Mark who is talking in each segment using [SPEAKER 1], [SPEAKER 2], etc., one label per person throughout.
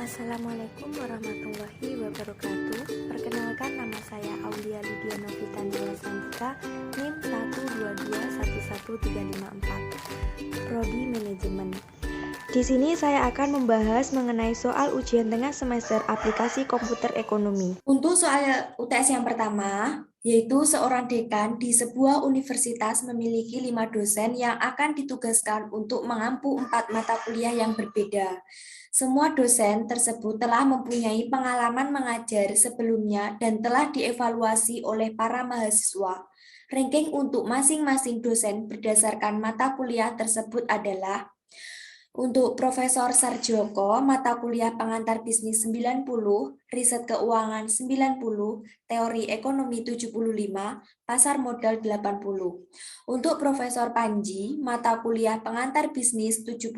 [SPEAKER 1] Assalamualaikum warahmatullahi wabarakatuh. Perkenalkan, nama saya Aulia Lydia Novita Nila Santika, NIM 122113554, Prodi Manajemen. Di sini saya akan membahas mengenai soal ujian tengah semester aplikasi komputer ekonomi.
[SPEAKER 2] Untuk soal UTS yang pertama, yaitu seorang dekan di sebuah universitas memiliki 5 dosen yang akan ditugaskan untuk mengampu 4 mata kuliah yang berbeda. Semua dosen tersebut telah mempunyai pengalaman mengajar sebelumnya dan telah dievaluasi oleh para mahasiswa. Ranking untuk masing-masing dosen berdasarkan mata kuliah tersebut adalah: untuk Profesor Sarjoko, mata kuliah pengantar bisnis 90, riset keuangan 90, teori ekonomi 75, pasar modal 80. Untuk Profesor Panji, mata kuliah pengantar bisnis 75,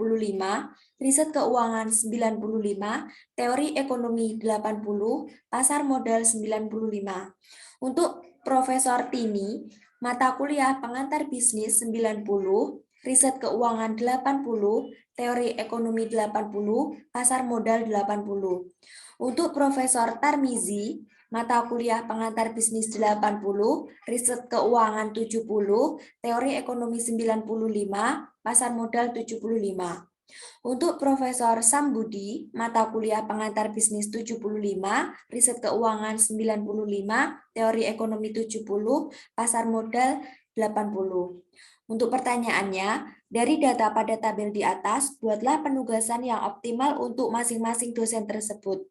[SPEAKER 2] riset keuangan 95, teori ekonomi 80, pasar modal 95. Untuk Profesor Tini, mata kuliah pengantar bisnis 90, riset keuangan 80, teori ekonomi 80, pasar modal 80. Untuk Profesor Tarmizi, mata kuliah pengantar bisnis 80, riset keuangan 70, teori ekonomi 95, pasar modal 75. Untuk Profesor Sambudi, mata kuliah pengantar bisnis 75, riset keuangan 95, teori ekonomi 70, pasar modal 80. Untuk pertanyaannya, dari data pada tabel di atas, buatlah penugasan yang optimal untuk masing-masing dosen tersebut.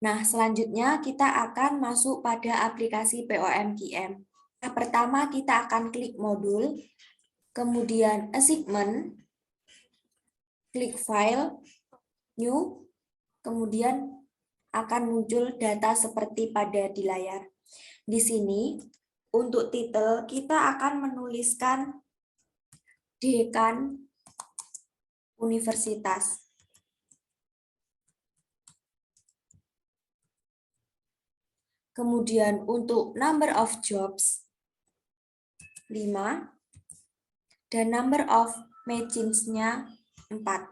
[SPEAKER 2] Nah, selanjutnya kita akan masuk pada aplikasi POMKM. Nah, pertama kita akan klik modul, kemudian assignment, klik file, new, kemudian akan muncul data seperti pada di layar. Di sini, untuk titel, kita akan menuliskan dekan universitas. Kemudian untuk number of jobs, 5, dan number of machines-nya 4.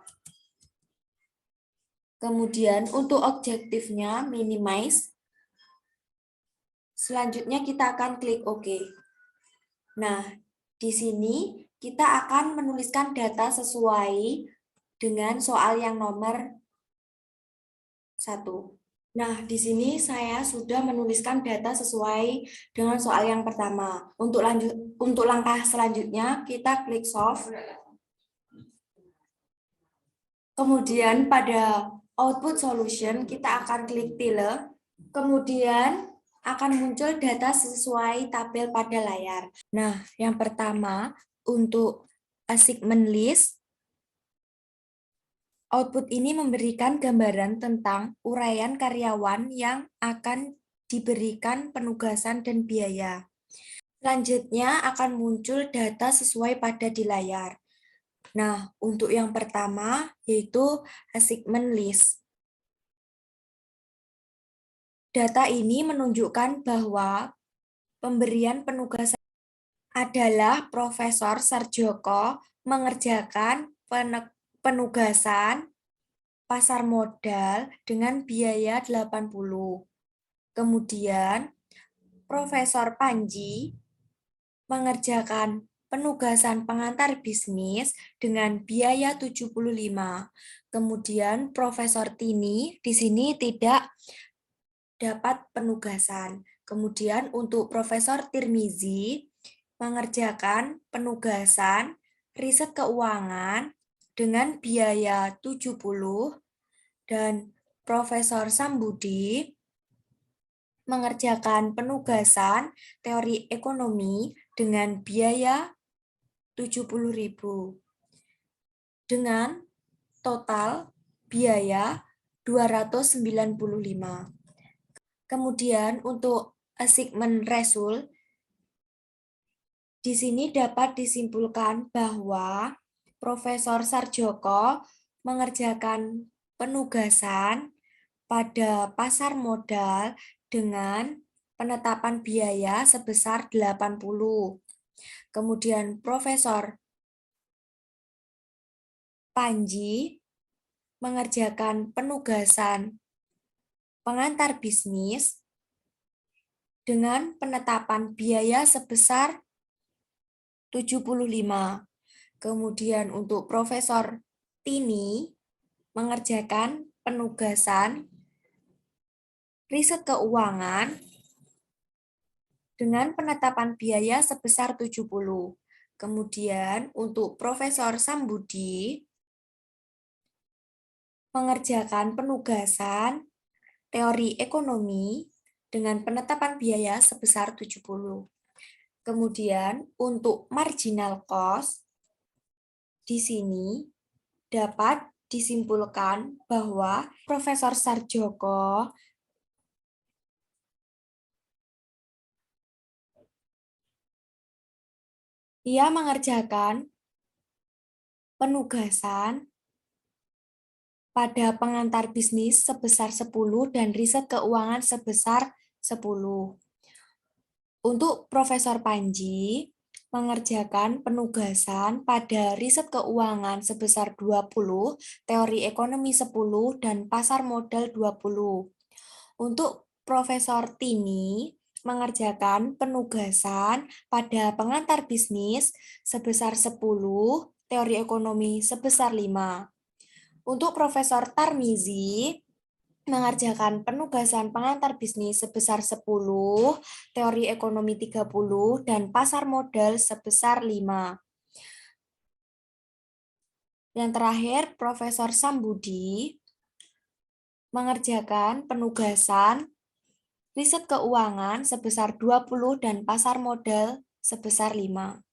[SPEAKER 2] Kemudian untuk objektifnya minimize. Selanjutnya kita akan klik OK. Nah, di sini kita akan menuliskan data sesuai dengan soal yang nomor 1. Nah, di sini saya sudah menuliskan data sesuai dengan soal yang pertama. Untuk langkah selanjutnya, kita klik solve. Kemudian pada output solution, kita akan klik tile. Kemudian akan muncul data sesuai tabel pada layar. Nah, yang pertama, untuk assignment list, output ini memberikan gambaran tentang uraian karyawan yang akan diberikan penugasan dan biaya. Selanjutnya akan muncul data sesuai pada di layar. Nah, untuk yang pertama yaitu assignment list. Data ini menunjukkan bahwa pemberian penugasan adalah Profesor Sarjoko mengerjakan penugasan pasar modal dengan biaya 80. Kemudian Profesor Panji mengerjakan penugasan pengantar bisnis dengan biaya 75. Kemudian Profesor Tini di sini tidak dapat penugasan. Kemudian untuk Profesor Tirmizi mengerjakan penugasan riset keuangan dengan biaya 70 dan Profesor Sambudi mengerjakan penugasan teori ekonomi dengan biaya 70.000 dengan total biaya 295. Kemudian untuk assignment result, di sini dapat disimpulkan bahwa Profesor Sarjoko mengerjakan penugasan pada pasar modal dengan penetapan biaya sebesar 80. Kemudian Profesor Panji mengerjakan penugasan pengantar bisnis dengan penetapan biaya sebesar 75. Kemudian untuk Profesor Tini mengerjakan penugasan riset keuangan dengan penetapan biaya sebesar 70. Kemudian untuk Profesor Sambudi mengerjakan penugasan teori ekonomi dengan penetapan biaya sebesar 70. Kemudian untuk marginal cost di sini dapat disimpulkan bahwa Profesor Sarjoko ia mengerjakan penugasan pada pengantar bisnis sebesar 10 dan riset keuangan sebesar 10. Untuk Profesor Panji mengerjakan penugasan pada riset keuangan sebesar 20, teori ekonomi 10, dan pasar modal 20. Untuk Profesor Tini mengerjakan penugasan pada pengantar bisnis sebesar 10, teori ekonomi sebesar 5. Untuk Profesor Tarmizi mengerjakan penugasan pengantar bisnis sebesar 10, teori ekonomi 30, dan pasar modal sebesar 5. Yang terakhir, Profesor Sambudi mengerjakan penugasan riset keuangan sebesar 20 dan pasar modal sebesar 5.